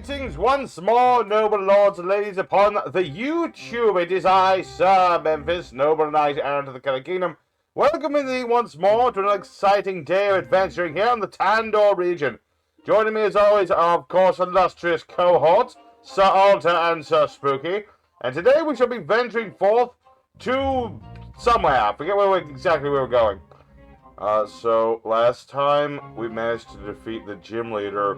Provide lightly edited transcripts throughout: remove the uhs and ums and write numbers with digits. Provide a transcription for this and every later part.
Greetings once more, noble lords and ladies, upon the YouTube. It is I, Sir Memphis, noble knight heir to the Killer Kingdom, welcoming thee once more to an exciting day of adventuring here in the Tandor region. Joining me as always are, of course, illustrious cohorts, Sir Alter and Sir Spooky, and today we shall be venturing forth to somewhere. I forget exactly where we're going. So last time we managed to defeat the gym leader.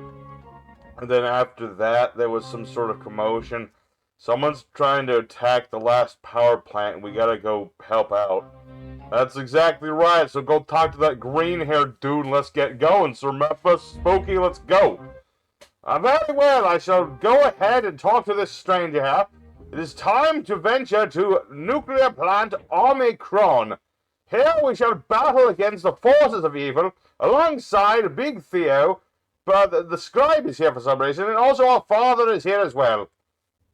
And then after that, there was some sort of commotion. Someone's trying to attack the last power plant, and we gotta go help out. That's exactly right, so go talk to that green-haired dude and let's get going. Sir Memphis, Spooky, let's go. Very well, I shall go ahead and talk to this stranger here. It is time to venture to nuclear plant Omicron. Here we shall battle against the forces of evil, alongside Big Theo. But the scribe is here for some reason, and also our father is here as well.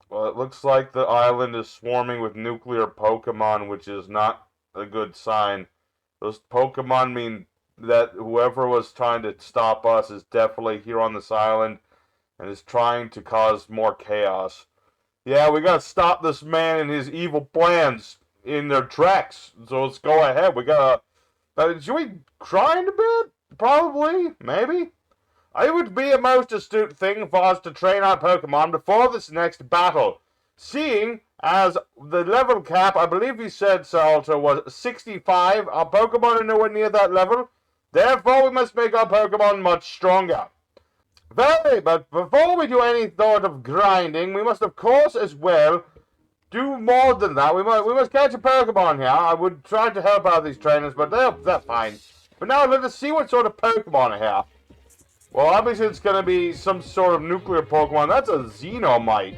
Well, it looks like the island is swarming with nuclear Pokemon, which is not a good sign. Those Pokemon mean that whoever was trying to stop us is definitely here on this island, and is trying to cause more chaos. Yeah, we gotta stop this man and his evil plans in their tracks. So let's go ahead. We gotta... should we grind a bit? Probably. Maybe. It would be a most astute thing for us to train our Pokemon before this next battle, seeing as the level cap, I believe you said, Sir Alter, was 65. Our Pokemon are nowhere near that level, therefore we must make our Pokemon much stronger. But before we do any sort of grinding, we must of course as well do more than that. We must catch a Pokemon here. I would try to help out these trainers, but they're fine. But now let us see what sort of Pokemon are here. Well, obviously it's going to be some sort of nuclear Pokemon. That's a Xenomite,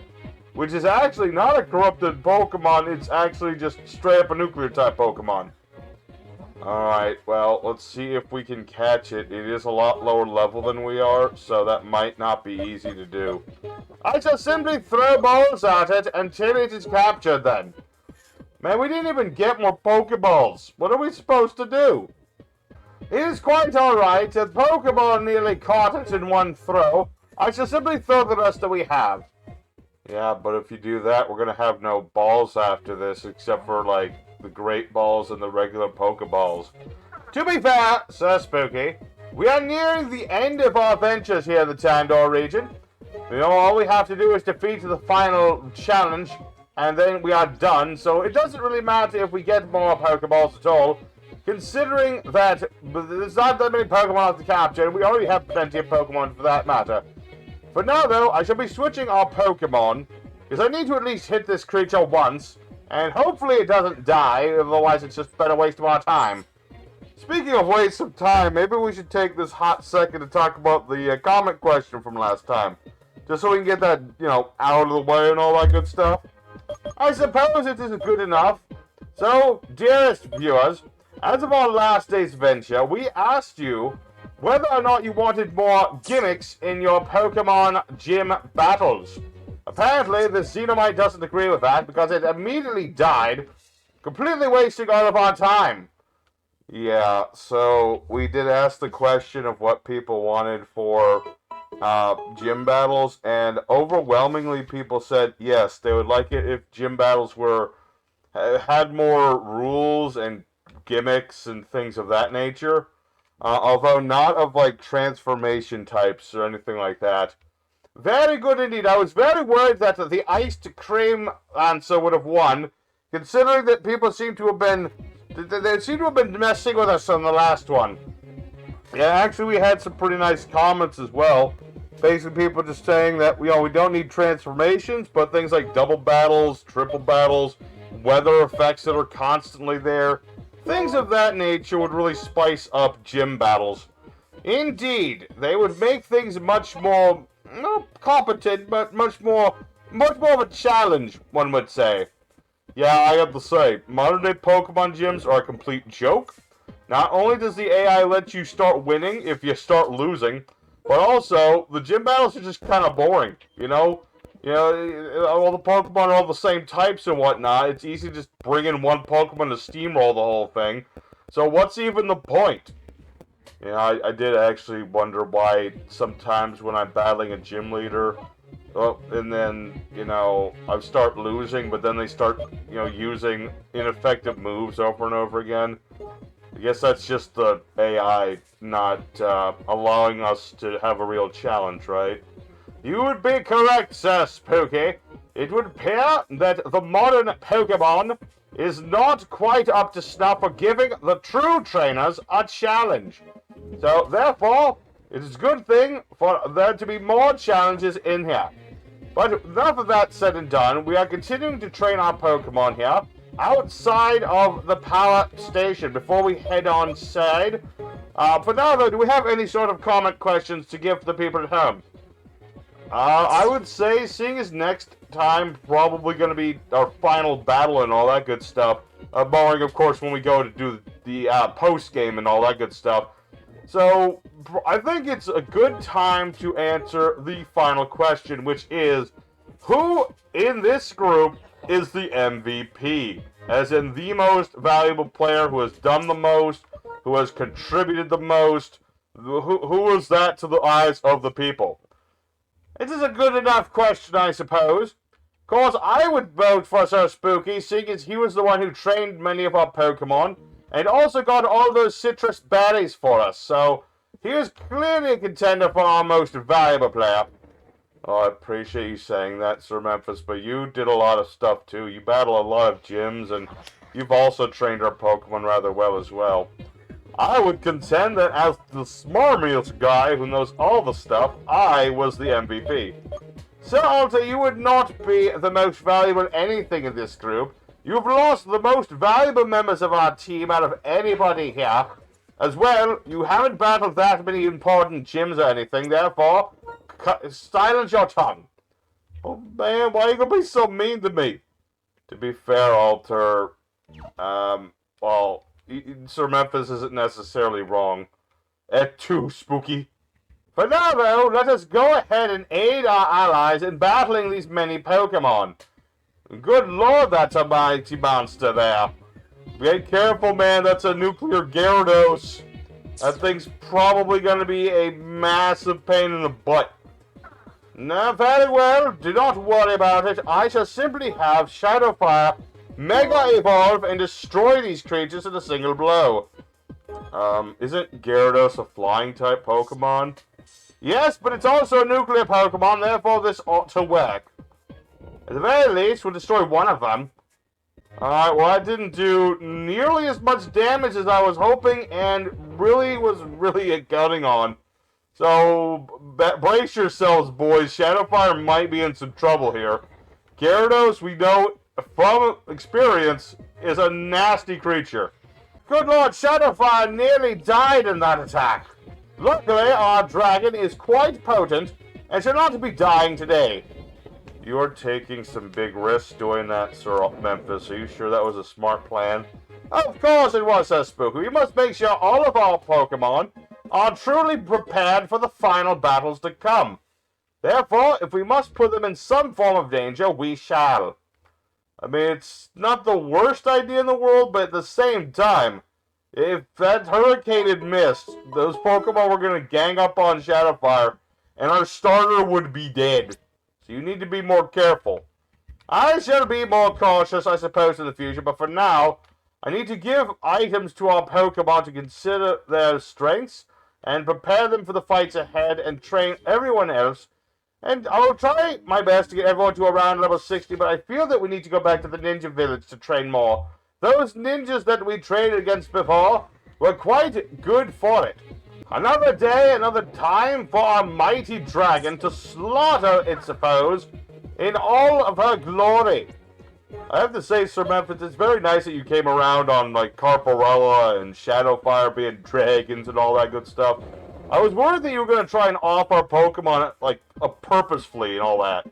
which is actually not a corrupted Pokemon. It's actually just straight up a nuclear type Pokemon. Alright, well, let's see if we can catch it. It is a lot lower level than we are, so that might not be easy to do. I shall simply throw balls at it until it is captured then. Man, we didn't even get more Pokeballs. What are we supposed to do? It is quite alright. The Pokemon nearly caught it in one throw. I shall simply throw the rest that we have. Yeah, but if you do that, we're going to have no balls after this, except for, like, the Great Balls and the regular Pokeballs. To be fair, Sir Spooky, we are nearing the end of our ventures here in the Tandor region. You know, all we have to do is defeat the final challenge, and then we are done. So it doesn't really matter if we get more Pokeballs at all, considering that there's not that many Pokemon to capture, and we already have plenty of Pokemon for that matter. For now, though, I shall be switching our Pokemon, because I need to at least hit this creature once, and hopefully it doesn't die, otherwise it's just been a waste of our time. Speaking of waste of time, maybe we should take this hot second to talk about the comment question from last time, just so we can get that, you know, out of the way and all that good stuff. I suppose it is good enough. So, dearest viewers, as of our last day's venture, we asked you whether or not you wanted more gimmicks in your Pokemon gym battles. Apparently, the Xenomite doesn't agree with that because it immediately died, completely wasting all of our time. Yeah, so we did ask the question of what people wanted for gym battles, and overwhelmingly people said yes, they would like it if gym battles had more rules and gimmicks and things of that nature, although not of like transformation types or anything like that. Very good indeed. I was very worried that the iced cream answer would have won, considering that people seem to have been messing with us on the last one. Yeah, actually we had some pretty nice comments as well. Basically people just saying that we don't need transformations, but things like double battles, triple battles, weather effects that are constantly there. Things of that nature would really spice up gym battles. Indeed, they would make things much more, not competent, but much more of a challenge, one would say. Yeah, I have to say, modern day Pokemon gyms are a complete joke. Not only does the AI let you start winning if you start losing, but also, the gym battles are just kind of boring, you know? You know, all the Pokemon are all the same types and whatnot. It's easy to just bring in one Pokemon to steamroll the whole thing. So what's even the point? You know, I did actually wonder why sometimes when I'm battling a gym leader, and then, I start losing, but then they start, using ineffective moves over and over again. I guess that's just the AI not allowing us to have a real challenge, right? You would be correct, Sir Spooky. It would appear that the modern Pokémon is not quite up to snuff for giving the true trainers a challenge. So, therefore, it is a good thing for there to be more challenges in here. But enough of that said and done, we are continuing to train our Pokemon here outside of the power station before we head on side. For now, though, do we have any sort of comment questions to give the people at home? I would say, seeing as next time probably going to be our final battle and all that good stuff, barring, of course, when we go to do the post-game and all that good stuff. So, I think it's a good time to answer the final question, which is, who in this group is the MVP? As in, the most valuable player who has done the most, who has contributed the most, who is that to the eyes of the people? It is a good enough question, I suppose. Of course, I would vote for Sir Spooky, seeing as he was the one who trained many of our Pokemon, and also got all those citrus berries for us, so he is clearly a contender for our most valuable player. Oh, I appreciate you saying that, Sir Memphis, but you did a lot of stuff too. You battle a lot of gyms, and you've also trained our Pokemon rather well as well. I would contend that as the smarmiest guy who knows all the stuff, I was the MVP. Sir Alta, you would not be the most valuable anything in this group. You've lost the most valuable members of our team out of anybody here. As well, you haven't battled that many important gyms or anything, therefore, silence your tongue. Oh man, why are you gonna be so mean to me? To be fair, Alter, well, Sir Memphis isn't necessarily wrong. Too spooky. For now, though, let us go ahead and aid our allies in battling these many Pokemon. Good lord, that's a mighty monster there. Be careful, man, that's a nuclear Gyarados. That thing's probably going to be a massive pain in the butt. Now, very well, do not worry about it. I shall simply have Shadow Fire Mega Evolve and destroy these creatures in a single blow. Isn't Gyarados a flying type Pokemon? Yes, but it's also a nuclear Pokemon, therefore this ought to work. At the very least, we'll destroy one of them. Alright, well, I didn't do nearly as much damage as I was hoping and was really counting on. So, brace yourselves, boys. Shadowfire might be in some trouble here. Gyarados, we know from experience, is a nasty creature. Good lord, Shadowfire nearly died in that attack. Luckily, our dragon is quite potent and should not be dying today. You're taking some big risks doing that, Sir Memphis. Are you sure that was a smart plan? Of course it was, Sir Spooky. We must make sure all of our Pokemon are truly prepared for the final battles to come. Therefore, if we must put them in some form of danger, we shall. I mean, it's not the worst idea in the world, but at the same time, if that hurricane had missed, those Pokemon were going to gang up on Shadowfire, and our starter would be dead. So you need to be more careful. I shall be more cautious, I suppose, in the future, but for now, I need to give items to our Pokemon to consider their strengths, and prepare them for the fights ahead, and train everyone else. And I'll try my best to get everyone to around level 60, but I feel that we need to go back to the Ninja Village to train more. Those ninjas that we traded against before were quite good for it. Another day, another time for our mighty dragon to slaughter its foes in all of her glory. I have to say, Sir Memphis, it's very nice that you came around on, like, Carparella and Shadowfire being dragons and all that good stuff. I was worried that you were going to try and off our Pokemon, like, purposefully and all that.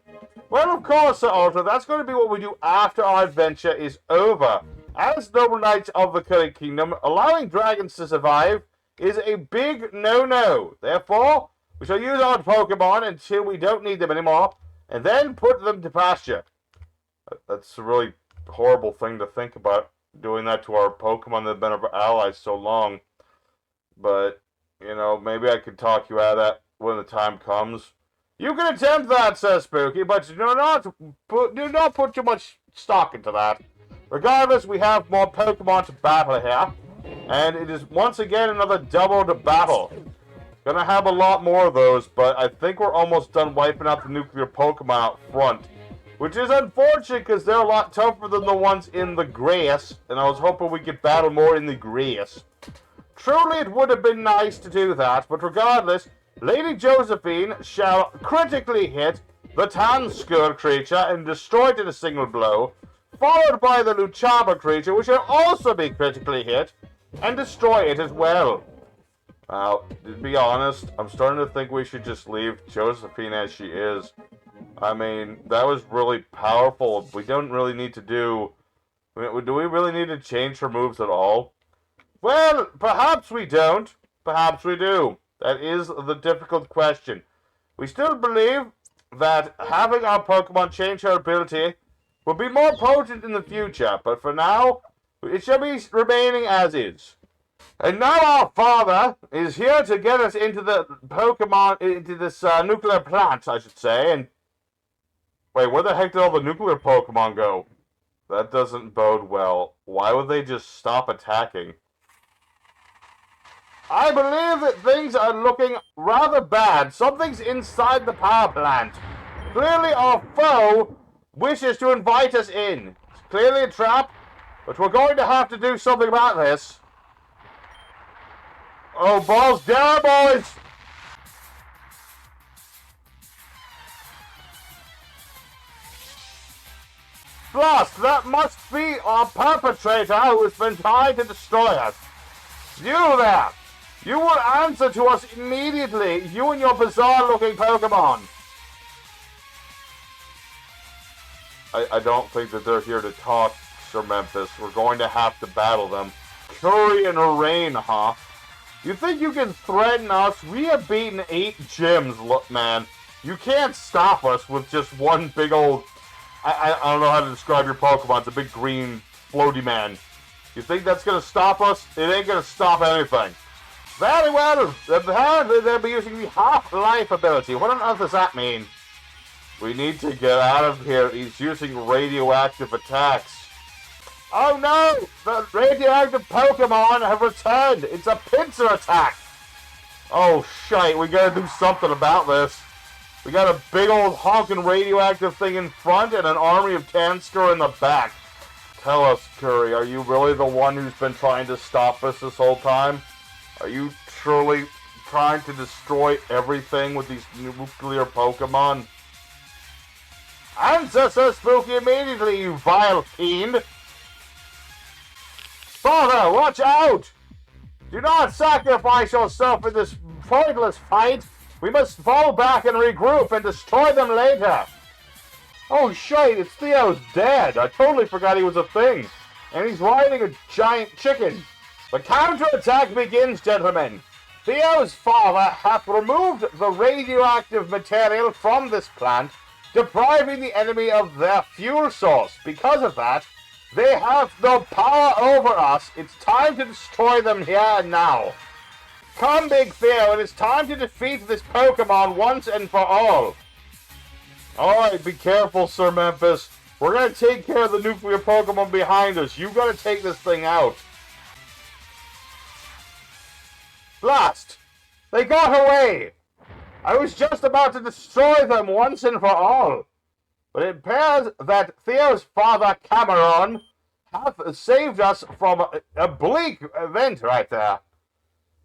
Well, of course, Sir Ultra, that's going to be what we do after our adventure is over. As Noble Knights of the Curry Kingdom, allowing dragons to survive is a big no-no. Therefore, we shall use our Pokemon until we don't need them anymore, and then put them to pasture. That's a really horrible thing to think about, doing that to our Pokemon that have been our allies so long. But, you know, maybe I could talk you out of that when the time comes. You can attempt that, says Spooky, but do not put too much stock into that. Regardless, we have more Pokemon to battle here, and it is once again another doubled battle. Gonna have a lot more of those, but I think we're almost done wiping out the nuclear Pokemon out front. Which is unfortunate because they're a lot tougher than the ones in the grass, and I was hoping we could battle more in the grass. Truly, it would have been nice to do that, but regardless, Lady Josephine shall critically hit the Tanskur creature and destroy it in a single blow, followed by the Luchaba creature, which will also be critically hit, and destroy it as well. Now, to be honest, I'm starting to think we should just leave Josephine as she is. I mean, that was really powerful. We don't really need to do we really need to change her moves at all? Well, perhaps we don't. Perhaps we do. That is the difficult question. We still believe that having our Pokemon change her ability will be more potent in the future, but for now, it shall be remaining as is. And now our father is here to get us into the Pokemon, into this nuclear plant, I should say, and... Wait, where the heck did all the nuclear Pokemon go? That doesn't bode well. Why would they just stop attacking? I believe that things are looking rather bad. Something's inside the power plant. Clearly our foe wishes to invite us in. It's clearly a trap, but we're going to have to do something about this. Oh, balls down, boys! Blast, that must be our perpetrator who has been trying to destroy us. You there! You will answer to us immediately, you and your bizarre-looking Pokemon. I don't think that they're here to talk, Sir Memphis. We're going to have to battle them. Curry and Rain, huh? You think you can threaten us? We have beaten 8 gyms, look, man. You can't stop us with just one big old... I don't know how to describe your Pokemon. It's a big green floaty man. You think that's going to stop us? It ain't going to stop anything. Very well. Apparently they'll be using the Half-Life ability. What on earth does that mean? We need to get out of here. He's using radioactive attacks. Oh no! The radioactive Pokemon have returned! It's a pincer attack! Oh shite, we gotta do something about this. We got a big old honking radioactive thing in front and an army of Tansker in the back. Tell us, Curry, are you really the one who's been trying to stop us this whole time? Are you truly trying to destroy everything with these nuclear Pokemon? Answer, Sir Spooky, immediately, you vile fiend! Father, watch out! Do not sacrifice yourself in this pointless fight! We must fall back and regroup and destroy them later! Oh shit, it's Theo's dad! I totally forgot he was a thing! And he's riding a giant chicken! The counterattack begins, gentlemen! Theo's father hath removed the radioactive material from this plant, depriving the enemy of their fuel source. Because of that, they have no power over us. It's time to destroy them here and now. Come, Big Theo, it is time to defeat this Pokemon once and for all. Alright, be careful, Sir Memphis. We're gonna take care of the nuclear Pokemon behind us. You gotta take this thing out. Blast! They got away! I was just about to destroy them once and for all. But it appears that Theo's father, Cameron, hath saved us from a bleak event right there.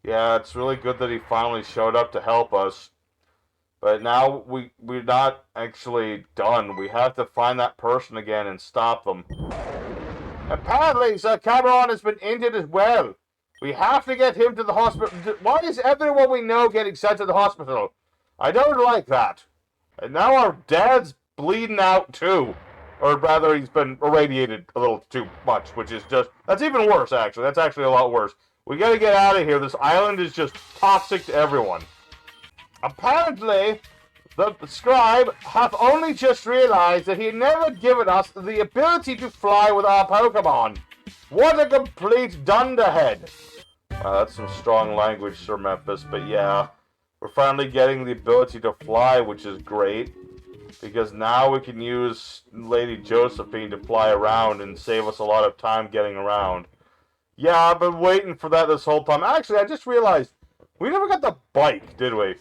Yeah, it's really good that he finally showed up to help us. But now we're not actually done. We have to find that person again and stop them. Apparently, Sir Cameron has been injured as well. We have to get him to the hospital. Why is everyone we know getting sent to the hospital? I don't like that. And now our dad's bleeding out too. Or rather, he's been irradiated a little too much, which is just... That's even worse, actually. That's actually a lot worse. We gotta get out of here. This island is just toxic to everyone. Apparently, the scribe hath only just realized that he had never given us the ability to fly with our Pokemon. What a complete dunderhead. That's some strong language, Sir Memphis, but yeah. We're finally getting the ability to fly, which is great. Because now we can use Lady Josephine to fly around and save us a lot of time getting around. Yeah, I've been waiting for that this whole time. Actually, I just realized we never got the bike, did we?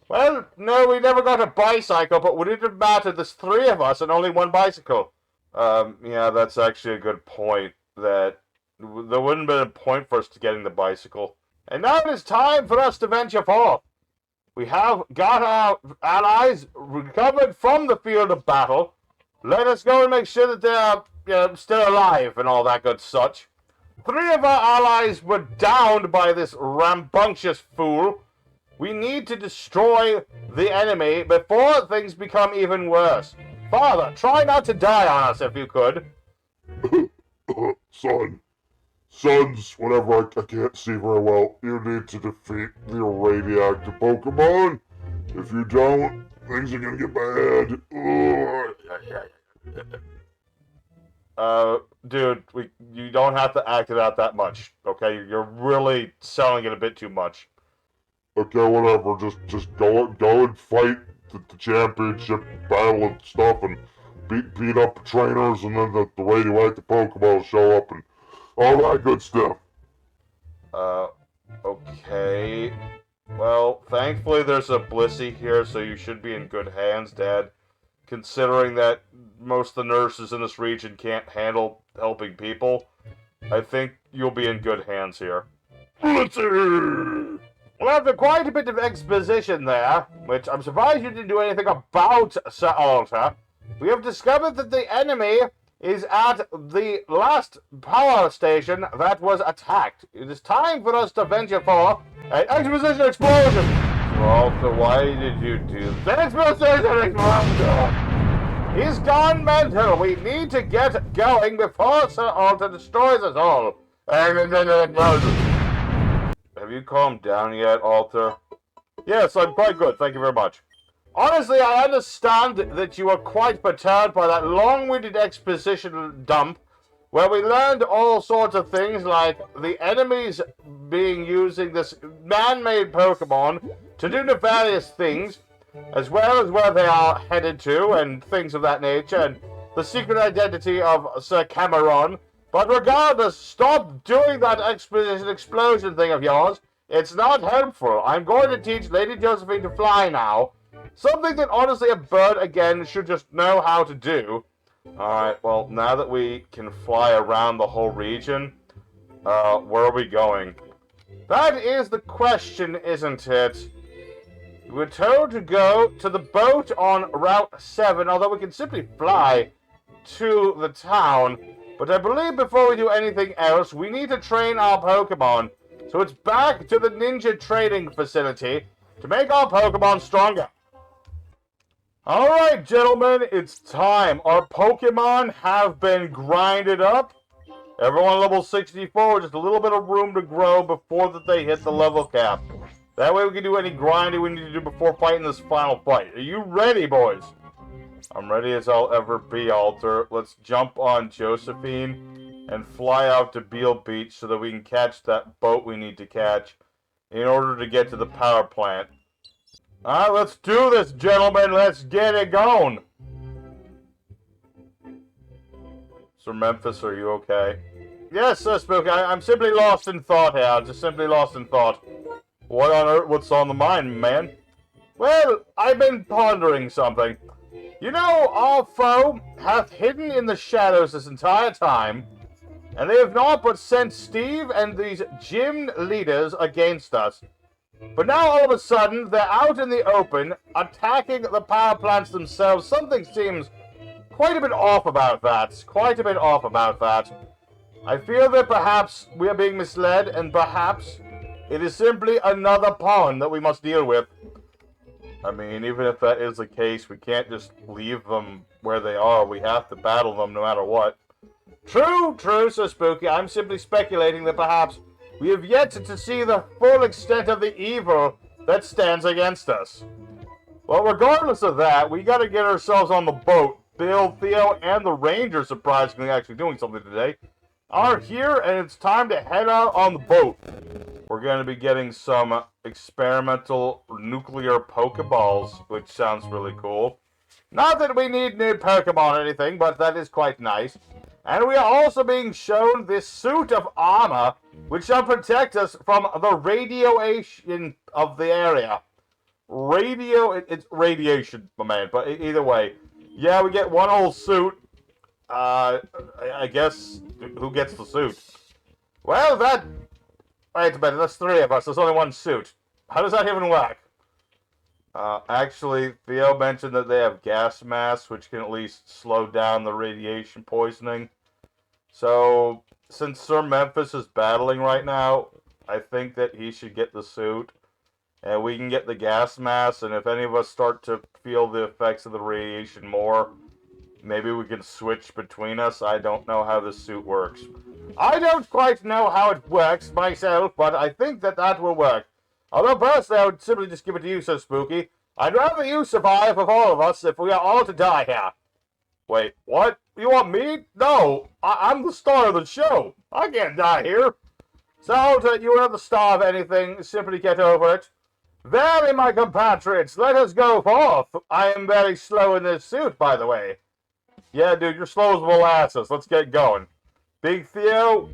Well, no, we never got a bicycle, but would it have mattered? There's 3 of us and only 1 bicycle. Yeah, that's actually a good point. That there wouldn't have been a point for us to getting the bicycle. And now it is time for us to venture forth. We have got our allies recovered from the field of battle. Let us go and make sure that they're still alive and all that good such. 3 of our allies were downed by this rambunctious fool. We need to destroy the enemy before things become even worse. Father, try not to die on us if you could. Sons, whenever I can't see very well, you need to defeat the radioactive Pokémon. If you don't, things are gonna get bad. Dude, you don't have to act it out that much, okay? You're really selling it a bit too much. Okay, whatever. Just go and fight the championship battle and stuff, and beat up trainers, and then the radioactive Pokemon will show up and all that good stuff. Okay. Well, thankfully there's a Blissey here, so you should be in good hands, Dad. Considering that most of the nurses in this region can't handle helping people, I think you'll be in good hands here. Blissey! Well, after quite a bit of exposition there, which I'm surprised you didn't do anything about, Sir Alter, we have discovered that the enemy is at the last power station that was attacked. It is time for us to venture for an exposition explosion. Alter, why did you do that? Exposition explosion! He's gone mental. We need to get going before Sir Alter destroys us all. Have you calmed down yet, Alter? Yes, I'm quite good. Thank you very much. Honestly, I understand that you were quite perturbed by that long-winded exposition dump, where we learned all sorts of things like the enemies being using this man-made Pokemon to do nefarious things, as well as where they are headed to and things of that nature, and the secret identity of Sir Cameron. But regardless, stop doing that exposition explosion thing of yours. It's not helpful. I'm going to teach Lady Josephine to fly now. Something that honestly a bird, again, should just know how to do. Alright, well, now that we can fly around the whole region, where are we going? That is the question, isn't it? We're told to go to the boat on Route 7, although we can simply fly to the town. But I believe before we do anything else, we need to train our Pokemon. So it's back to the ninja training facility to make our Pokemon stronger. Alright, gentlemen, it's time. Our Pokemon have been grinded up. Everyone level 64, just a little bit of room to grow before that they hit the level cap. That way we can do any grinding we need to do before fighting this final fight. Are you ready, boys? I'm ready as I'll ever be, Alter. Let's jump on Josephine and fly out to Beale Beach so that we can catch that boat we need to catch in order to get to the power plant. Alright, let's do this, gentlemen. Let's get it going. Sir Memphis, are you okay? Yes, Sir Spooky. I'm simply lost in thought here. Just simply lost in thought. What on earth? What's on the mind, man? Well, I've been pondering something. You know, our foe hath hidden in the shadows this entire time, and they have not but sent Steve and these gym leaders against us. But now, all of a sudden, they're out in the open, attacking the power plants themselves. Something seems quite a bit off about that. Quite a bit off about that. I feel that perhaps we are being misled, and perhaps it is simply another pawn that we must deal with. I mean, even if that is the case, we can't just leave them where they are. We have to battle them no matter what. True, true, Sir Spooky. I'm simply speculating that perhaps we have yet to see the full extent of the evil that stands against us. Well, regardless of that, we gotta get ourselves on the boat. Bill, Theo, and the Ranger, surprisingly, actually doing something today. are here, and it's time to head out on the boat. We're going to be getting some experimental nuclear Pokeballs, which sounds really cool. Not that we need new Pokemon or anything, but that is quite nice. And we are also being shown this suit of armor, which shall protect us from the radiation of the area. It's radiation, my man, but either way. Yeah, we get one whole suit. I guess, who gets the suit? Well, wait a minute, that's 3 of us, there's only 1 suit. How does that even work? Actually, Theo mentioned that they have gas masks, which can at least slow down the radiation poisoning. So, since Sir Memphis is battling right now, I think that he should get the suit. And we can get the gas mask, and if any of us start to feel the effects of the radiation more, maybe we can switch between us. I don't know how the suit works. I don't quite know how it works myself, but I think that will work. Although personally, I would simply just give it to you, so Spooky. I'd rather you survive of all of us if we are all to die here. Wait, what? You want me? No, I'm the star of the show. I can't die here. So, you won't have to starve anything, simply get over it. Very, my compatriots, let us go forth. I am very slow in this suit, by the way. Yeah, dude, you're slow as molasses. Let's get going. Big Theo,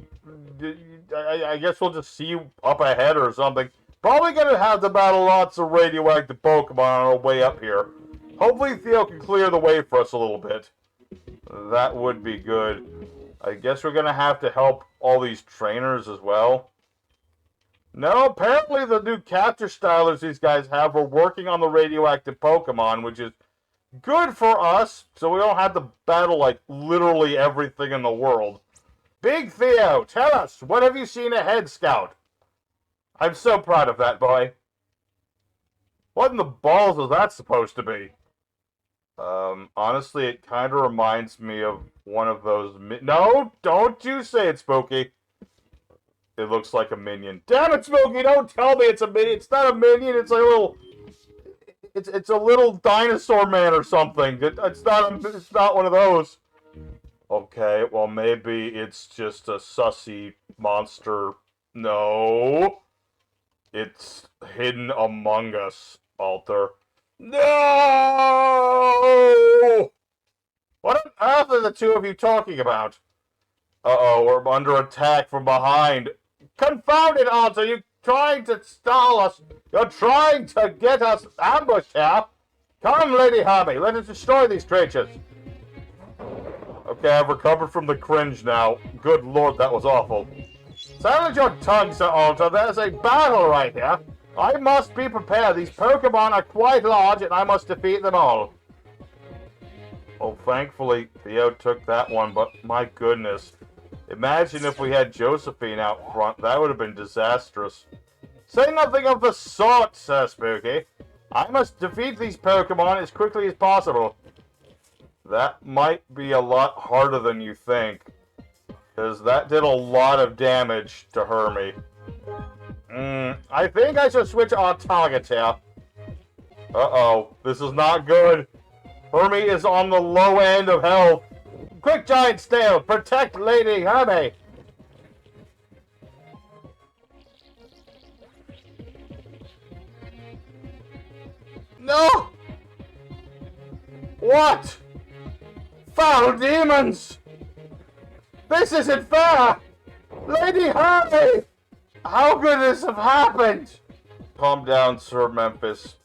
I guess we'll just see you up ahead or something. Probably gonna have to battle lots of radioactive Pokemon on our way up here. Hopefully Theo can clear the way for us a little bit. That would be good. I guess we're gonna have to help all these trainers as well. No, apparently the new capture stylers these guys have are working on the radioactive Pokemon, which is good for us, so we don't have to battle, like, literally everything in the world. Big Theo, tell us, what have you seen ahead, Scout? I'm so proud of that boy. What in the balls is that supposed to be? Honestly, it kind of reminds me of one of those no, don't you say it, Spooky. It looks like a minion. Damn it, Spooky, don't tell me it's a minion. It's not a minion, it's a little... It's a little dinosaur man or something. It's not one of those. Okay, well maybe it's just a sussy monster. No. It's hidden among us, Alter. No! What on earth are the two of you talking about? Uh-oh, we're under attack from behind. Confound it, Alter! You're trying to stall us. You're trying to get us ambushed here. Come, Lady Harvey, let us destroy these creatures. Okay, I've recovered from the cringe now. Good lord, that was awful. Silence your tongue, Sir Alter. There's a battle right here. I must be prepared. These Pokemon are quite large, and I must defeat them all. Well, thankfully, Theo took that one, but my goodness. Imagine if we had Josephine out front. That would have been disastrous. Say nothing of the sort, Sir Spooky. I must defeat these Pokemon as quickly as possible. That might be a lot harder than you think, because that did a lot of damage to Hermie. I think I should switch our target here. Uh-oh, this is not good. Hermie is on the low end of health. Quick, Giant Snail, protect Lady Hermie. No! What? Foul demons! This isn't fair! Lady Hermie! How could this have happened? Calm down, Sir Memphis.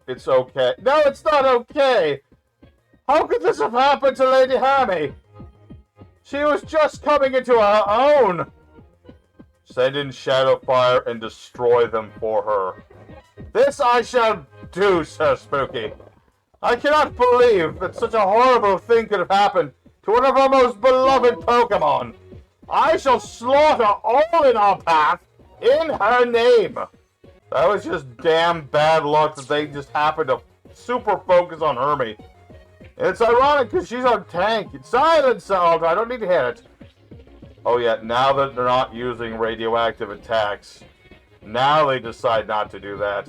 It's okay. No, it's not okay! How could this have happened to Lady Hermie? She was just coming into her own! Send in Shadowfire and destroy them for her. This I shall do, Sir Spooky. I cannot believe that such a horrible thing could have happened to one of our most beloved Pokemon. I shall slaughter all in our path in her name. That was just damn bad luck that they just happened to super focus on Hermie. And it's ironic because she's our tank. It's silence, Alter. I don't need to hit it. Oh yeah, now that they're not using radioactive attacks, now they decide not to do that.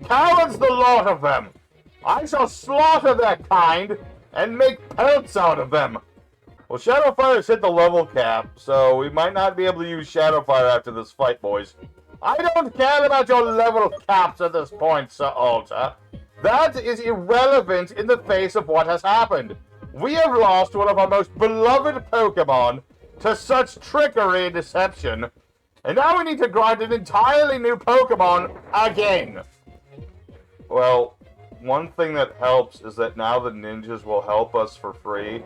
Cowards the lot of them! I shall slaughter their kind and make pelts out of them. Well, Shadow Fire's hit the level cap, so we might not be able to use Shadow Fire after this fight, boys. I don't care about your level caps at this point, Sir Alter. That is irrelevant in the face of what has happened. We have lost one of our most beloved Pokemon to such trickery and deception, and now we need to grind an entirely new Pokemon again. Well, one thing that helps is that now the ninjas will help us for free.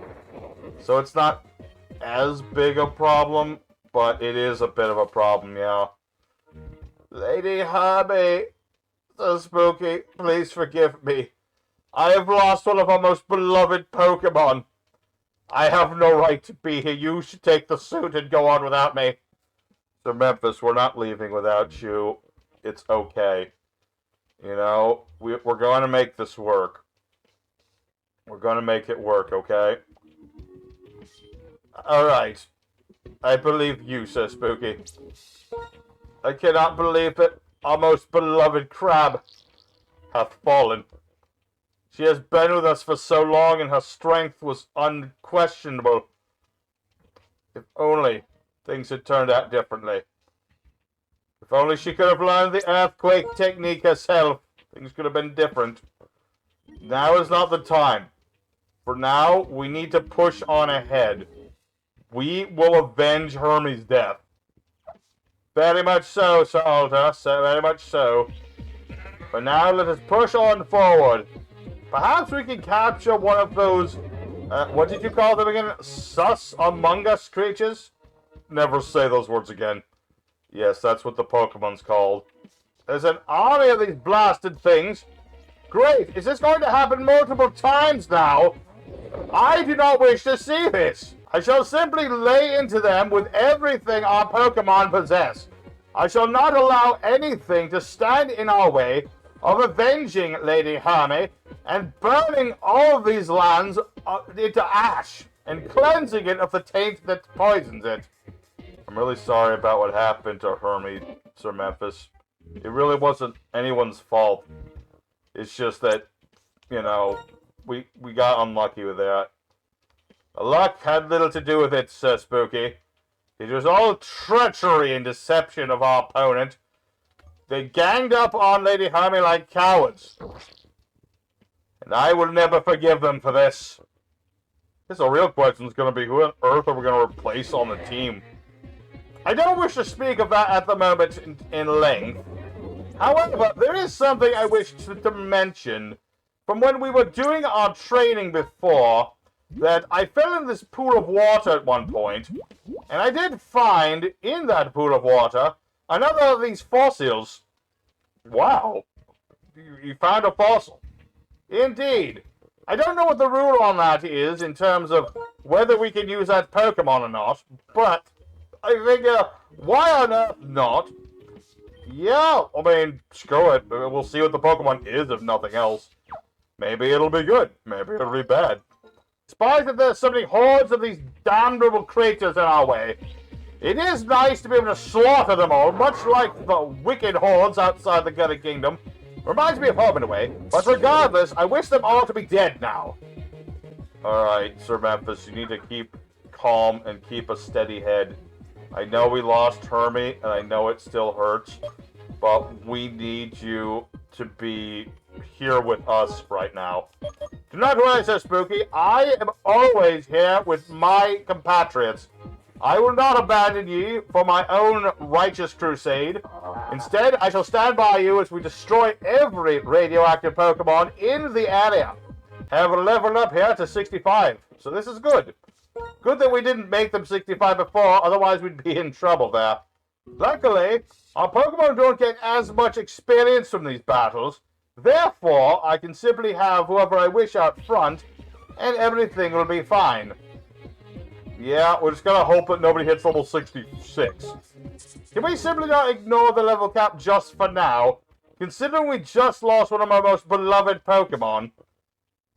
So it's not as big a problem, but it is a bit of a problem, yeah. Lady Herbie, so spooky, please forgive me. I have lost one of our most beloved Pokemon. I have no right to be here. You should take the suit and go on without me. So Memphis, we're not leaving without you. It's okay. You know, we're going to make this work. We're going to make it work, okay? Alright. I believe you, Sir Spooky. I cannot believe that our most beloved crab hath fallen. She has been with us for so long, and her strength was unquestionable. If only things had turned out differently. If only she could have learned the earthquake technique herself, things could have been different. Now is not the time. For now, we need to push on ahead. We will avenge Hermes' death. Very much so, Sir Alter, very much so. But now let us push on forward. Perhaps we can capture one of those, what did you call them again? Sus Among Us creatures? Never say those words again. Yes, that's what the Pokemon's called. There's an army of these blasted things. Great, is this going to happen multiple times now? I do not wish to see this. I shall simply lay into them with everything our Pokemon possess. I shall not allow anything to stand in our way of avenging Lady Hermie and burning all of these lands into ash and cleansing it of the taint that poisons it. I'm really sorry about what happened to Hermie, Sir Memphis. It really wasn't anyone's fault. It's just that, you know, we got unlucky with that. Luck had little to do with it, Sir Spooky. It was all treachery and deception of our opponent. They ganged up on Lady Hermie like cowards. And I will never forgive them for this. I guess the real question is going to be, who on earth are we going to replace on the team? I don't wish to speak of that at the moment in length. However, there is something I wish to mention. From when we were doing our training before, that I fell in this pool of water at one point, and I did find in that pool of water another of these fossils. Wow. You found a fossil. Indeed. I don't know what the rule on that is in terms of whether we can use that Pokemon or not, but I figure, why on earth not? Yeah, I mean, screw it. We'll see what the Pokemon is, if nothing else. Maybe it'll be good. Maybe it'll be bad. Despite that there's so many hordes of these damnable creatures in our way, it is nice to be able to slaughter them all, much like the wicked hordes outside the Gutted Kingdom. Reminds me of home in a way, but regardless, I wish them all to be dead now. Alright, Sir Memphis, you need to keep calm and keep a steady head. I know we lost Hermie, and I know it still hurts, but we need you to be here with us right now. Do not worry, Sir Spooky. I am always here with my compatriots. I will not abandon ye for my own righteous crusade. Instead, I shall stand by you as we destroy every radioactive Pokemon in the area. Have leveled up here to 65, so this is good. Good that we didn't make them 65 before, otherwise we'd be in trouble there. Luckily, our Pokemon don't get as much experience from these battles. Therefore, I can simply have whoever I wish out front, and everything will be fine. Yeah, we're just gonna hope that nobody hits level 66. Can we simply not ignore the level cap just for now, considering we just lost one of my most beloved Pokemon?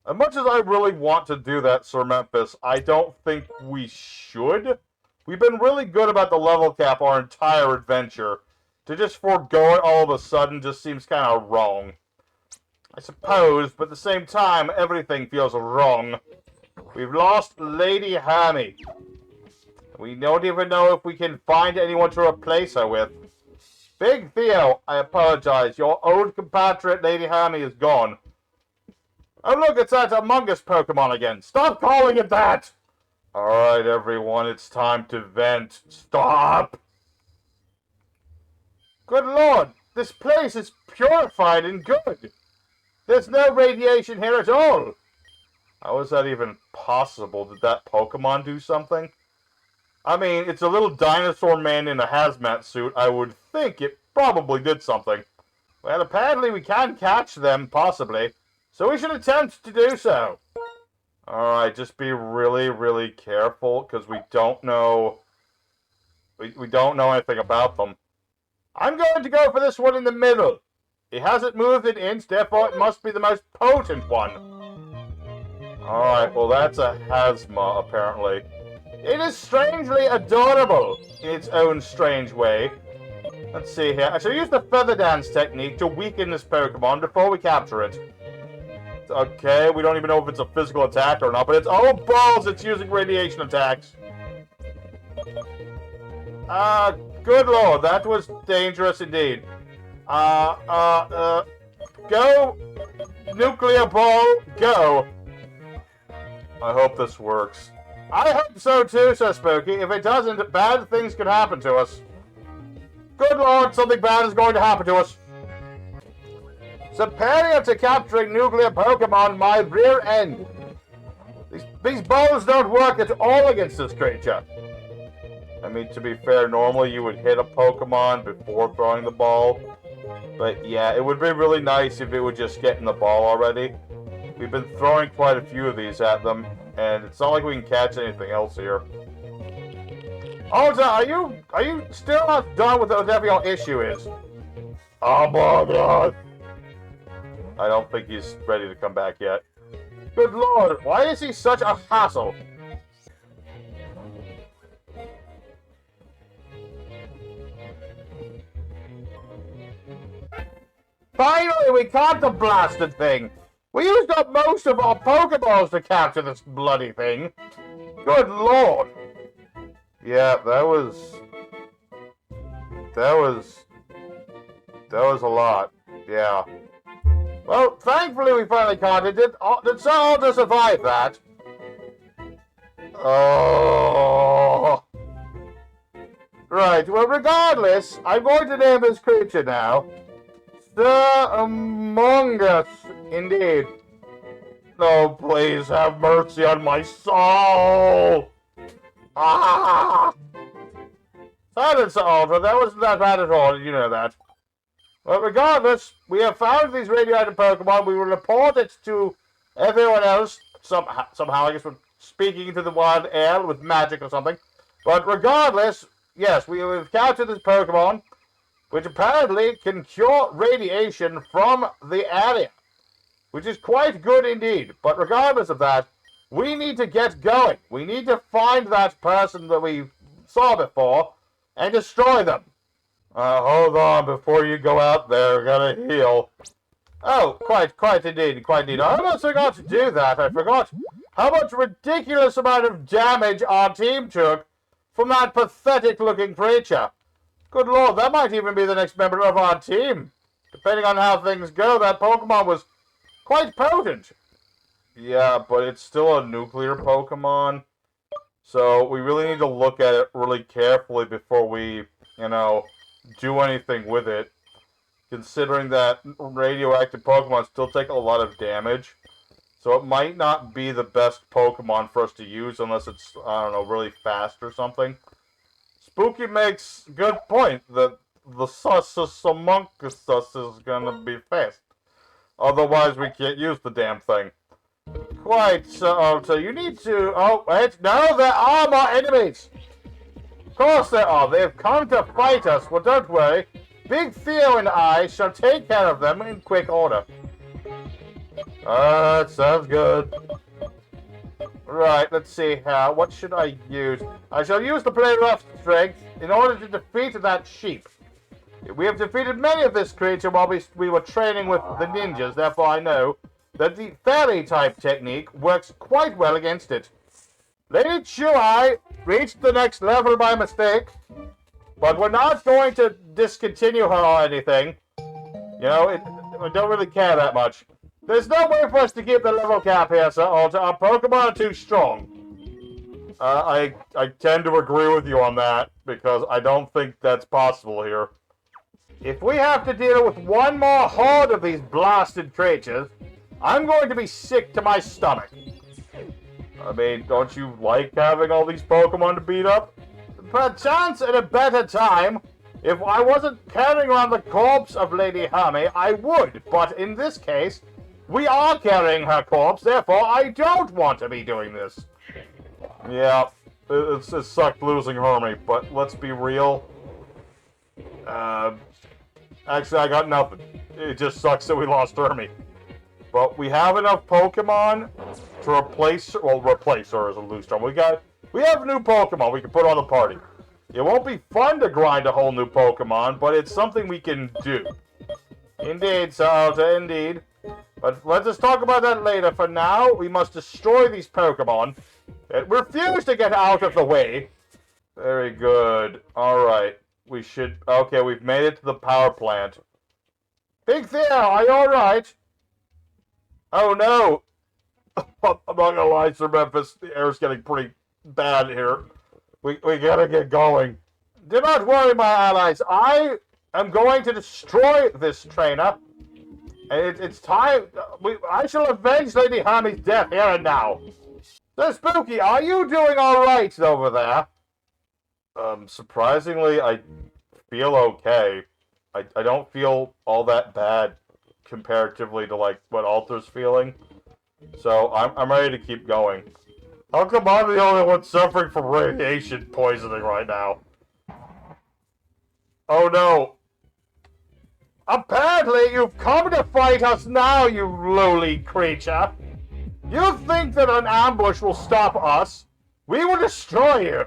As much as I really want to do that, Sir Memphis, I don't think we should. We've been really good about the level cap our entire adventure. To just forego it all of a sudden just seems kind of wrong. I suppose, but at the same time, everything feels wrong. We've lost Lady Hammy. We don't even know if we can find anyone to replace her with. Big Theo, I apologize. Your old compatriot Lady Hammy is gone. Oh look, it's that Among Us Pokemon again. Stop calling it that! Alright everyone, it's time to vent. Stop! Good lord, this place is purified and good. There's no radiation here at all. How is that even possible? Did that Pokemon do something? I mean, it's a little dinosaur man in a hazmat suit. I would think it probably did something. Well, apparently we can catch them, possibly. So we should attempt to do so. Alright, just be really, really careful, because we don't know... We don't know anything about them. I'm going to go for this one in the middle. It hasn't moved an inch, therefore it must be the most potent one. Alright, well that's a Hazma, apparently. It is strangely adorable in its own strange way. Let's see here. I shall use the Feather Dance technique to weaken this Pokemon before we capture it. Okay, we don't even know if it's a physical attack or not, but it's... Oh, balls! It's using radiation attacks. Good lord, that was dangerous indeed. Go! Nuclear ball, go! I hope this works. I hope so too, Sir Spooky. If it doesn't, bad things could happen to us. Good lord, something bad is going to happen to us. Superior to capturing nuclear Pokemon, my rear end. These balls don't work at all against this creature. I mean, to be fair, normally you would hit a Pokemon before throwing the ball. But yeah, it would be really nice if it would just get in the ball already. We've been throwing quite a few of these at them, and it's not like we can catch anything else here. Alta, are you still not done with whatever your issue is? Oh my god! I don't think he's ready to come back yet. Good lord, why is he such a hassle? Finally, we caught the blasted thing! We used up most of our Pokeballs to capture this bloody thing. Good lord! Yeah, that was a lot. Yeah. Well, thankfully we finally caught it. Did Sir Alta survive that? Oh. Right, well, regardless, I'm going to name this creature now. Sir Among Us, indeed. No, please have mercy on my soul! Ah! Silence, Alta, that wasn't that bad at all, you know that. But regardless, we have found these radioactive Pokemon. We will report it to everyone else. Somehow, I guess we're speaking to the wild air with magic or something. But regardless, yes, we have captured this Pokemon, which apparently can cure radiation from the area, which is quite good indeed. But regardless of that, we need to get going. We need to find that person that we saw before and destroy them. Hold on, before you go out there, gotta heal. Oh, quite indeed. I almost forgot to do that. I forgot how much ridiculous amount of damage our team took from that pathetic-looking creature. Good lord, that might even be the next member of our team. Depending on how things go, that Pokemon was quite potent. Yeah, but it's still a nuclear Pokemon. So we really need to look at it really carefully before we, do anything with it. Considering that radioactive Pokemon still take a lot of damage. So it might not be the best Pokemon for us to use unless it's, I don't know, really fast or something. Spooky makes a good point that the Susamunkus is gonna be fast. Otherwise we can't use the damn thing. Quite so, you need to... Oh, wait, no, there are more enemies! Of course there are, they've come to fight us, well don't worry. Big Theo and I shall take care of them in quick order. That sounds good. Right, let's see here, what should I use? I shall use the play rough strength in order to defeat that sheep. We have defeated many of this creature while we were training with the ninjas, therefore I know that the fairy-type technique works quite well against it. Lady Chuai reached the next level by mistake, but we're not going to discontinue her or anything. You know, I don't really care that much. There's no way for us to keep the level cap here, Sir Alter. Our Pokemon are too strong. I tend to agree with you on that, because I don't think that's possible here. If we have to deal with one more horde of these blasted creatures, I'm going to be sick to my stomach. I mean, don't you like having all these Pokemon to beat up? Perchance at a better time, if I wasn't carrying around the corpse of Lady Hermie, I would, but in this case, we are carrying her corpse, therefore I don't want to be doing this. Yeah, it sucked losing Hermie, but let's be real. Actually, I got nothing. It just sucks that we lost Hermie. But we have enough Pokemon to replace her as a loose term. We have new Pokemon we can put on the party. It won't be fun to grind a whole new Pokemon, but it's something we can do. Indeed, Salta, indeed. But let us talk about that later. For now, we must destroy these Pokemon that refuse to get out of the way. Very good. Alright. We should... Okay, we've made it to the power plant. Big Theo, are you alright? Oh no! I'm not gonna lie, Sir Memphis. The air's getting pretty bad here. We gotta get going. Do not worry, my allies. I am going to destroy this trainer. And it's time... I shall avenge Lady Hermie's death here and now. So, Spooky, are you doing alright over there? Surprisingly, I feel okay. I don't feel all that bad comparatively to, like, what Alter's feeling. So, I'm ready to keep going. How come I'm the only one suffering from radiation poisoning right now? Oh no. Apparently, you've come to fight us now, you lowly creature. You think that an ambush will stop us? We will destroy you.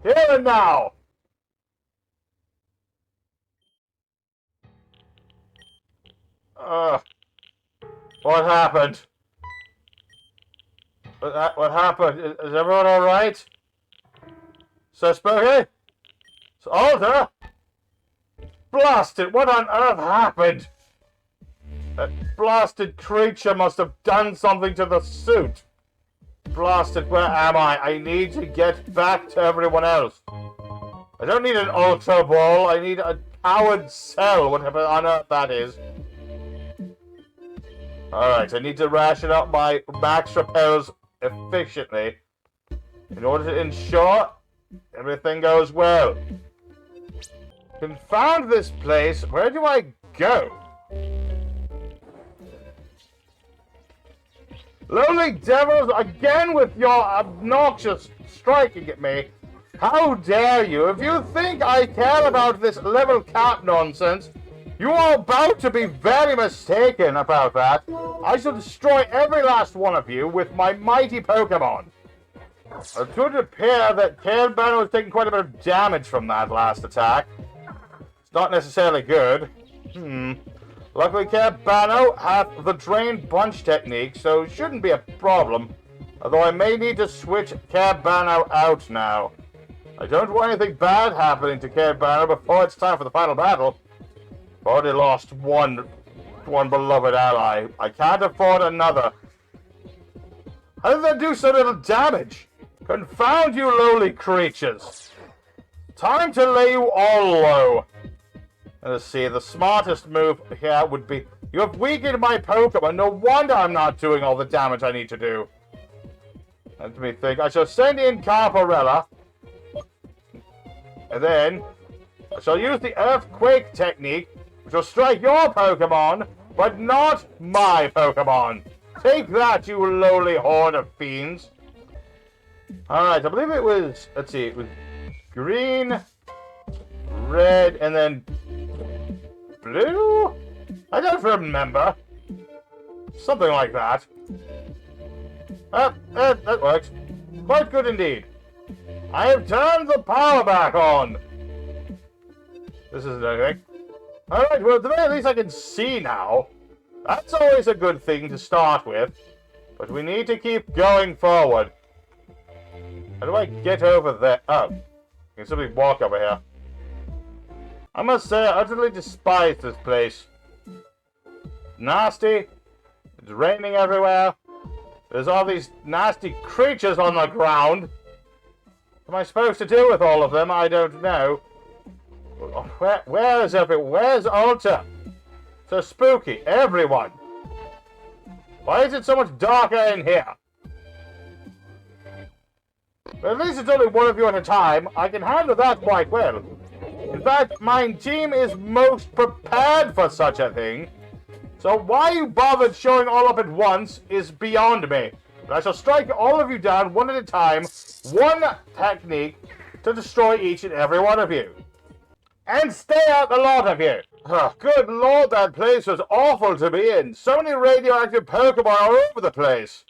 Here and now. What happened? What happened? Is everyone alright? So Spooky? Alter? Blasted! What on earth happened? That blasted creature must have done something to the suit. Blasted, where am I? I need to get back to everyone else. I don't need an Ultra Ball. I need a powered cell, whatever on earth that is. Alright, I need to ration out my max repairs efficiently in order to ensure everything goes well. Confound this place. Where do I go? Lonely devils, again with your obnoxious striking at me. How dare you? If you think I care about this level cap nonsense, you are about to be very mistaken about that. I shall destroy every last one of you with my mighty Pokemon. It would appear that Bano has taken quite a bit of damage from that last attack. It's not necessarily good. Luckily, Bano has the Drain Bunch technique, so it shouldn't be a problem. Although I may need to switch Bano out now. I don't want anything bad happening to Bano before it's time for the final battle. I've already lost one beloved ally. I can't afford another. How did that do so little damage? Confound you lowly creatures. Time to lay you all low. Let's see, the smartest move here would be... You have weakened my Pokemon. No wonder I'm not doing all the damage I need to do. Let me think. I shall send in Carparella. And then... I shall use the Earthquake technique, which will strike your Pokemon, but not my Pokemon. Take that, you lowly horde of fiends. Alright, I believe it was... Let's see, it was green, red, and then... blue? I don't remember. Something like that. That works. Quite good indeed. I have turned the power back on. This isn't anything. Alright, well at the very least I can see now. That's always a good thing to start with. But we need to keep going forward. How do I get over there? Oh. I can simply walk over here. I must say, I utterly despise this place. Nasty. It's raining everywhere. There's all these nasty creatures on the ground. What am I supposed to do with all of them? I don't know. Where's everyone? Where's Alta? So spooky. Everyone. Why is it so much darker in here? But at least it's only one of you at a time. I can handle that quite well. In fact, my team is most prepared for such a thing. So why you bothered showing all up at once is beyond me. But I shall strike all of you down one at a time, one technique to destroy each and every one of you. And stay out, the lot of you. Good lord, that place was awful to be in. So many radioactive Pokémon all over the place.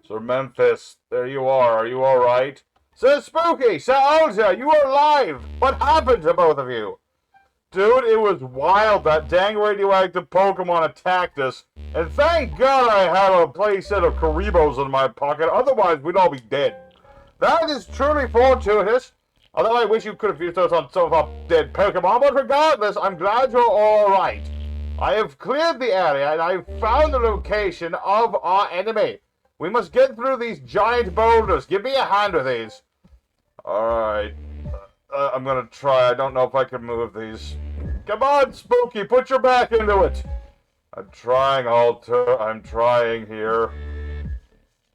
Sir Memphis, there you are you alright? Sir Spooky, Sir Alta, you are alive! What happened to both of you? Dude, it was wild. That dang radioactive Pokemon attacked us. And thank God I had a playset of Karibos in my pocket, otherwise we'd all be dead. That is truly fortuitous. Although I wish you could have used those on some of our dead Pokemon, but regardless, I'm glad you're alright. I have cleared the area and I've found the location of our enemy. We must get through these giant boulders. Give me a hand with these. Alright. I'm gonna try. I don't know if I can move these. Come on, Spooky, put your back into it. I'm trying, Alter. I'm trying here.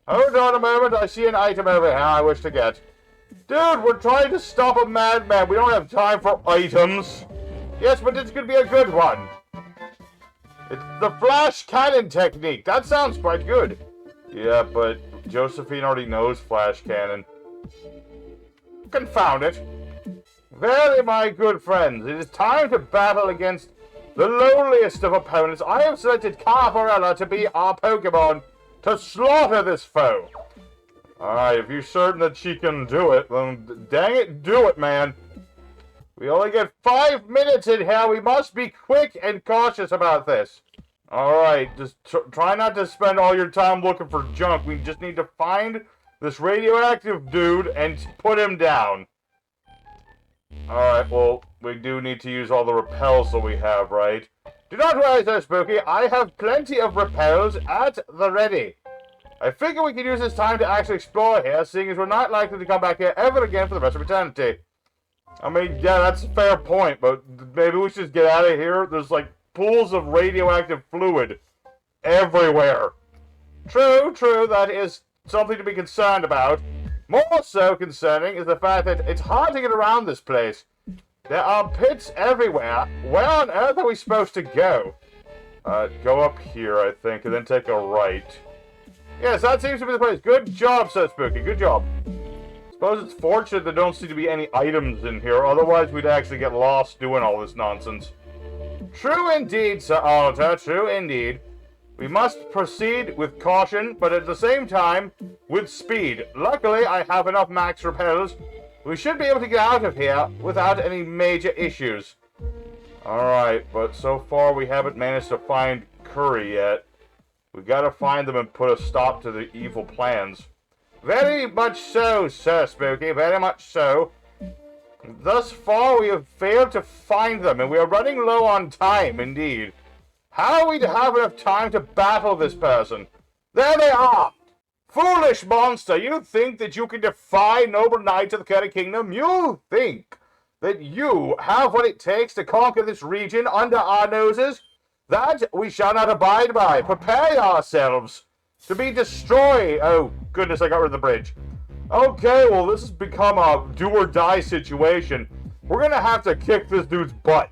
Hold on a moment. I see an item over here I wish to get. Dude, we're trying to stop a madman. We don't have time for items. Yes, but it's gonna be a good one. It's the flash cannon technique. That sounds quite good. Yeah, but Josephine already knows flash cannon. Confound it. Very, my good friends, it is time to battle against the lowliest of opponents. I have selected Carparella to be our Pokemon to slaughter this foe. Alright, if you're certain that she can do it, then dang it, do it, man. We only get 5 minutes in here. We must be quick and cautious about this. Alright, just try not to spend all your time looking for junk. We just need to find this radioactive dude and put him down. Alright, well, we do need to use all the repels that we have, right? Do not worry, Sir Spooky. I have plenty of repels at the ready. I figure we can use this time to actually explore here, seeing as we're not likely to come back here ever again for the rest of eternity. I mean, yeah, that's a fair point, but maybe we should just get out of here. There's, like, pools of radioactive fluid everywhere. True, that is something to be concerned about. More so concerning is the fact that it's hard to get around this place. There are pits everywhere. Where on earth are we supposed to go? Go up here, I think, and then take a right. Yes, that seems to be the place. Good job, Sir Spooky. Good job. Suppose it's fortunate there don't seem to be any items in here, otherwise we'd actually get lost doing all this nonsense. True indeed, Sir Alta, true indeed. We must proceed with caution, but at the same time, with speed. Luckily, I have enough max repels. We should be able to get out of here without any major issues. Alright, but so far we haven't managed to find Curry yet. We gotta find them and put a stop to the evil plans. Very much so, Sir Spooky, very much so. Thus far, we have failed to find them, and we are running low on time, indeed. How are we to have enough time to battle this person? There they are! Foolish monster, you think that you can defy noble knights of the Curry Kingdom? You think that you have what it takes to conquer this region under our noses? That we shall not abide by. Prepare yourselves to be destroyed. Oh, goodness, I got rid of the bridge. Okay, well, this has become a do-or-die situation. We're gonna have to kick this dude's butt.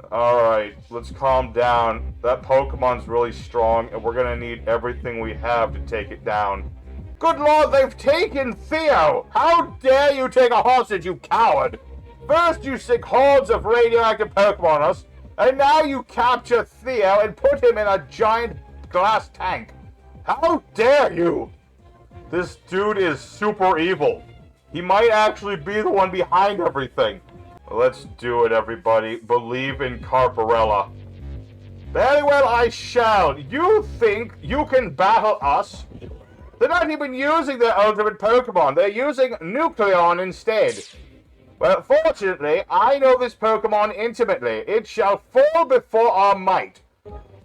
Alright, let's calm down. That Pokemon's really strong, and we're gonna need everything we have to take it down. Good lord, they've taken Theo! How dare you take a hostage, you coward! First you sick hordes of radioactive Pokemon on us, and now you capture Theo and put him in a giant glass tank. How dare you! This dude is super evil. He might actually be the one behind everything. Let's do it, everybody. Believe in Carparella. Very well, I shall. You think you can battle us? They're not even using their ultimate Pokemon. They're using Nucleon instead. Well, fortunately, I know this Pokemon intimately. It shall fall before our might.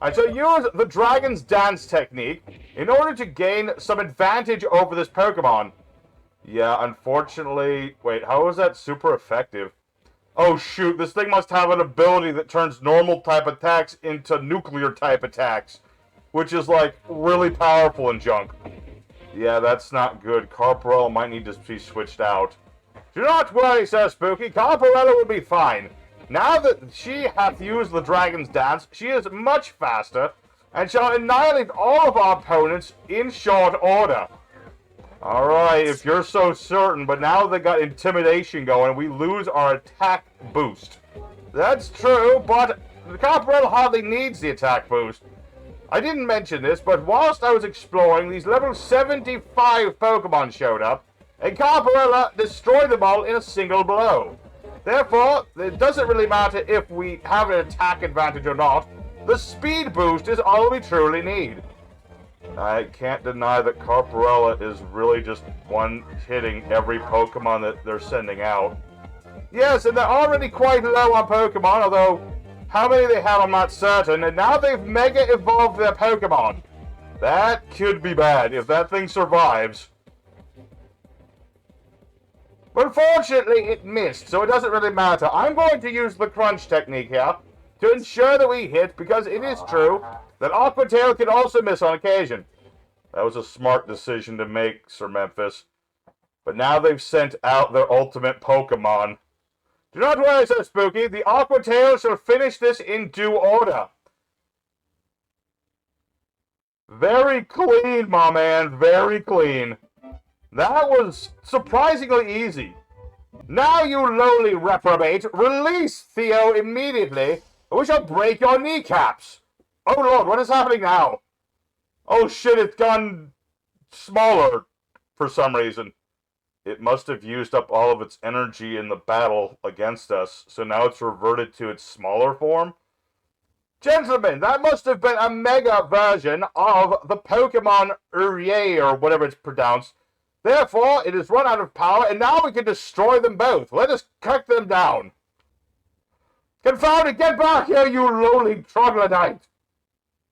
I shall use the Dragon's Dance technique in order to gain some advantage over this Pokemon. Yeah, unfortunately... Wait, how is that super effective? Oh shoot, this thing must have an ability that turns normal type attacks into nuclear type attacks. Which is like really powerful and junk. Yeah, that's not good. Carparella might need to be switched out. Do not worry, Sir Spooky. Carparella will be fine. Now that she hath used the Dragon's Dance, she is much faster and shall annihilate all of our opponents in short order. Alright, if you're so certain, but now they got intimidation going, we lose our attack boost. That's true, but the Carparella hardly needs the attack boost. I didn't mention this, but whilst I was exploring, these level 75 Pokemon showed up, and Carparella destroyed them all in a single blow. Therefore, it doesn't really matter if we have an attack advantage or not. The speed boost is all we truly need. I can't deny that Carparella is really just one-hitting every Pokemon that they're sending out. Yes, and they're already quite low on Pokemon, although how many they have I'm not certain, and now they've Mega Evolved their Pokemon. That could be bad if that thing survives. But unfortunately, it missed, so it doesn't really matter. I'm going to use the crunch technique here to ensure that we hit, because it is true that Aqua Tail can also miss on occasion. That was a smart decision to make, Sir Memphis. But now they've sent out their ultimate Pokemon. Do not worry, Sir Spooky. The Aqua Tail shall finish this in due order. Very clean, my man. Very clean. That was surprisingly easy. Now, you lowly reprobate, release Theo immediately, or we shall break your kneecaps. Oh lord, what is happening now? Oh shit, it's gone smaller for some reason. It must have used up all of its energy in the battle against us, so now it's reverted to its smaller form. Gentlemen, that must have been a mega version of the Pokémon Uranium, or whatever it's pronounced. Therefore, it has run out of power, and now we can destroy them both. Let us cut them down. Confound it, get back here, you lowly troglodyte!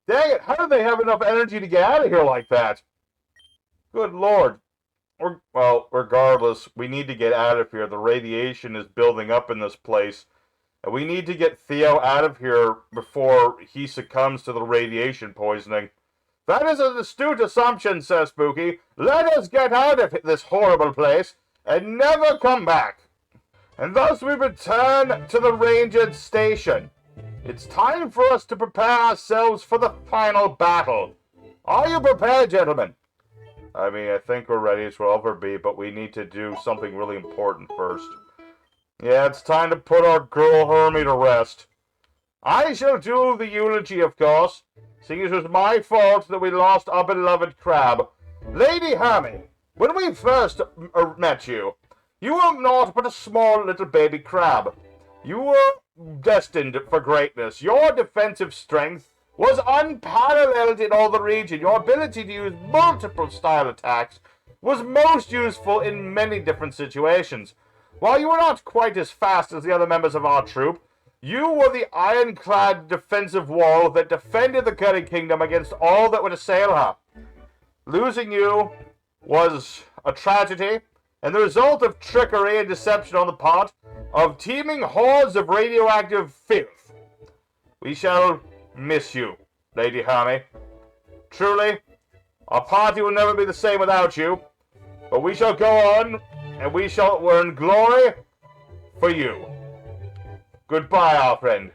Dang it, how do they have enough energy to get out of here like that? Good lord. Well, regardless, we need to get out of here. The radiation is building up in this place. And we need to get Theo out of here before he succumbs to the radiation poisoning. That is an astute assumption, Sir Spooky. Let us get out of this horrible place and never come back. And thus we return to the Ranger Station. It's time for us to prepare ourselves for the final battle. Are you prepared, gentlemen? I mean, I think we're ready as we'll ever be, but we need to do something really important first. Yeah, it's time to put our girl Hermie to rest. I shall do the eulogy, of course, seeing it was my fault that we lost our beloved crab. Lady Hermie, when we first met you, you were naught but a small little baby crab. You were destined for greatness. Your defensive strength was unparalleled in all the region. Your ability to use multiple style attacks was most useful in many different situations. While you were not quite as fast as the other members of our troop, you were the ironclad defensive wall that defended the Curry Kingdom against all that would assail her. Losing you was a tragedy, and the result of trickery and deception on the part of teeming hordes of radioactive filth. We shall miss you, Lady Hermie. Truly, our party will never be the same without you, but we shall go on, and we shall earn glory for you. Goodbye, our friend.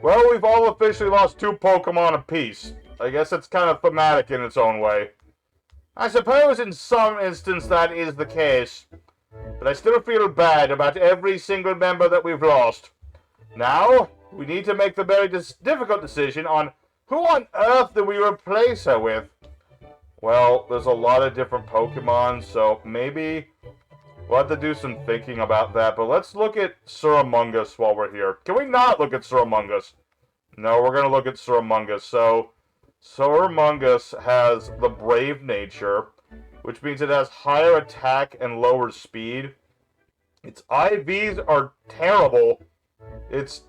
Well, we've all officially lost 2 Pokemon apiece. I guess it's kind of thematic in its own way. I suppose in some instance that is the case, but I still feel bad about every single member that we've lost. Now, we need to make the very difficult decision on who on earth do we replace her with. Well, there's a lot of different Pokemon, so maybe we'll have to do some thinking about that. But let's look at Sir Among Us while we're here. Can we not look at Sir Among Us? No, we're gonna look at Suramungus. So, Suramungus has the Brave nature, which means it has higher attack and lower speed. Its IVs are terrible. It's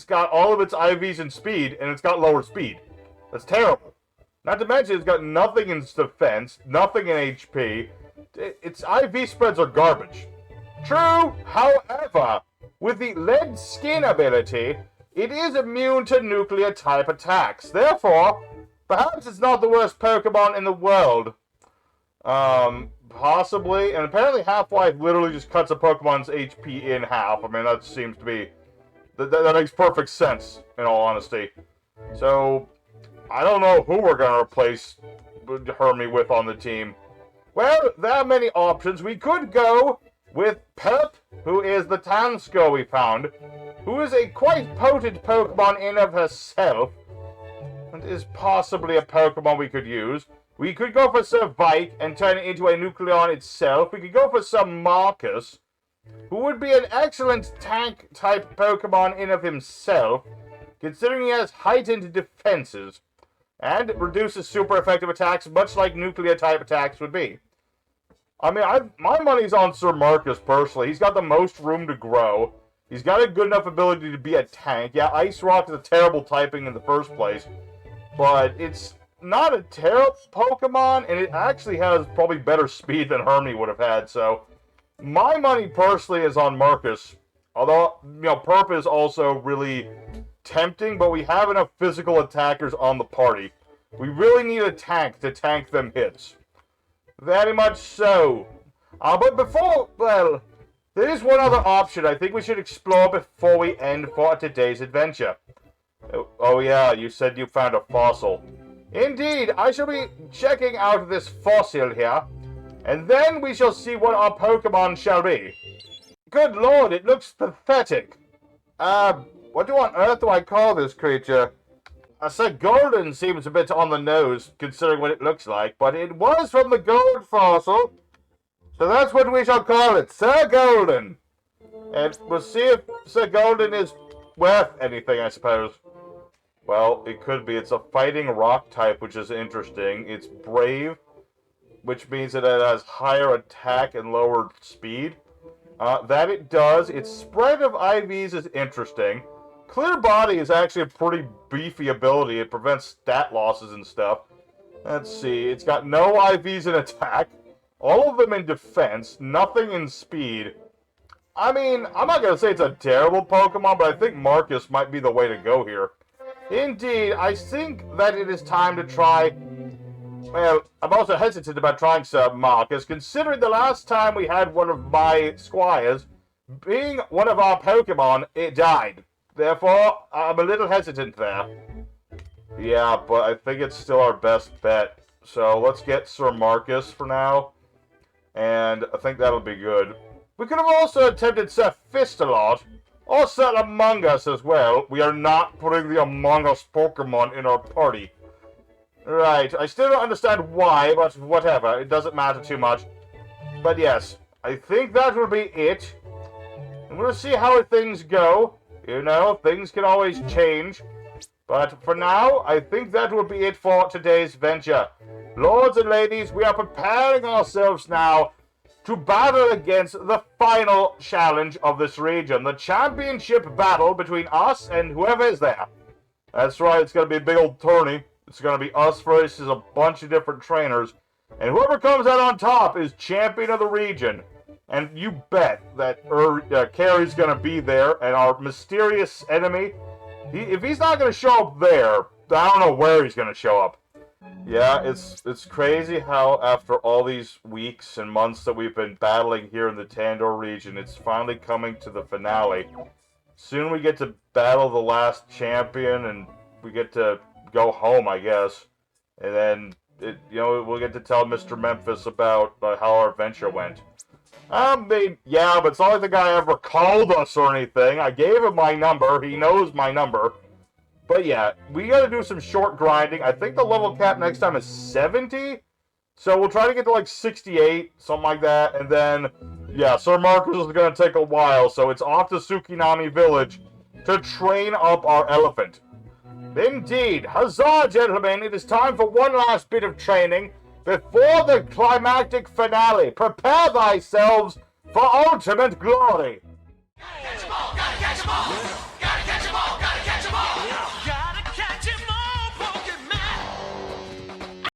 got all of its IVs in speed, and it's got lower speed. That's terrible. Not to mention, it's got nothing in defense, nothing in HP. Its IV spreads are garbage. True, however, with the lead skin ability, it is immune to nuclear-type attacks. Therefore, perhaps it's not the worst Pokemon in the world. Possibly. And apparently Half-Life literally just cuts a Pokemon's HP in half. I mean, that seems to be... That makes perfect sense, in all honesty. So, I don't know who we're going to replace Hermie with on the team. Well, there are many options. We could go with Perp, who is the Tansko we found, who is a quite potent Pokemon in of herself, and is possibly a Pokemon we could use. We could go for Sir Vike and turn it into a Nucleon itself. We could go for Sir Marcus, who would be an excellent tank-type Pokemon in of himself, considering he has heightened defenses, and reduces super effective attacks, much like nuclear-type attacks would be. I mean, my money's on Sir Marcus, personally. He's got the most room to grow. He's got a good enough ability to be a tank. Yeah, Ice Rock is a terrible typing in the first place, but it's not a terrible Pokemon, and it actually has probably better speed than Hermie would have had, so my money personally is on Marcus. Although, you know, Perp is also really tempting, but we have enough physical attackers on the party. We really need a tank to tank them hits. Very much so. But before, well, there is one other option I think we should explore before we end for today's adventure. Oh yeah, you said you found a fossil. Indeed, I shall be checking out this fossil here, and then we shall see what our Pokemon shall be. Good lord, it looks pathetic. What on earth do I call this creature? Sir Golden seems a bit on the nose, considering what it looks like, but it was from the gold fossil, so that's what we shall call it, Sir Golden. And we'll see if Sir Golden is worth anything, I suppose. Well, it could be. It's a fighting rock type, which is interesting. It's brave, which means that it has higher attack and lower speed. That it does. Its spread of IVs is interesting. Clear Body is actually a pretty beefy ability. It prevents stat losses and stuff. Let's see. It's got no IVs in attack. All of them in defense. Nothing in speed. I mean, I'm not going to say it's a terrible Pokemon, but I think Marcus might be the way to go here. Indeed, I think that it is time to try... Well, I'm also hesitant about trying Sir Marcus, considering the last time we had one of my squires, being one of our Pokemon, it died. Therefore, I'm a little hesitant there. Yeah, but I think it's still our best bet. So let's get Sir Marcus for now, and I think that'll be good. We could have also attempted Sir Fistalot, or Sir Among Us as well. We are not putting the Among Us Pokemon in our party. Right, I still don't understand why, but whatever, it doesn't matter too much. But yes, I think that will be it. And we'll see how things go. You know, things can always change. But for now, I think that will be it for today's venture. Lords and ladies, we are preparing ourselves now to battle against the final challenge of this region. The championship battle between us and whoever is there. That's right, it's going to be a big old tourney. It's going to be us versus a bunch of different trainers. And whoever comes out on top is champion of the region. And you bet that Carrie's going to be there. And our mysterious enemy, if he's not going to show up there, I don't know where he's going to show up. Yeah, it's crazy how after all these weeks and months that we've been battling here in the Tandor region, it's finally coming to the finale. Soon we get to battle the last champion and we get to go home, I guess. And then, we'll get to tell Mr. Memphis about how our adventure went. I mean, yeah, but it's not like the guy ever called us or anything. I gave him my number. He knows my number. But yeah, we gotta do some short grinding. I think the level cap next time is 70. So we'll try to get to like 68, something like that. And then, yeah, Sir Marcus is gonna take a while. So it's off to Tsukinami Village to train up our elephant. Indeed. Huzzah, gentlemen, it is time for one last bit of training before the climactic finale. Prepare thyselves for ultimate glory. Catch 'em all! Gotta catch 'em all!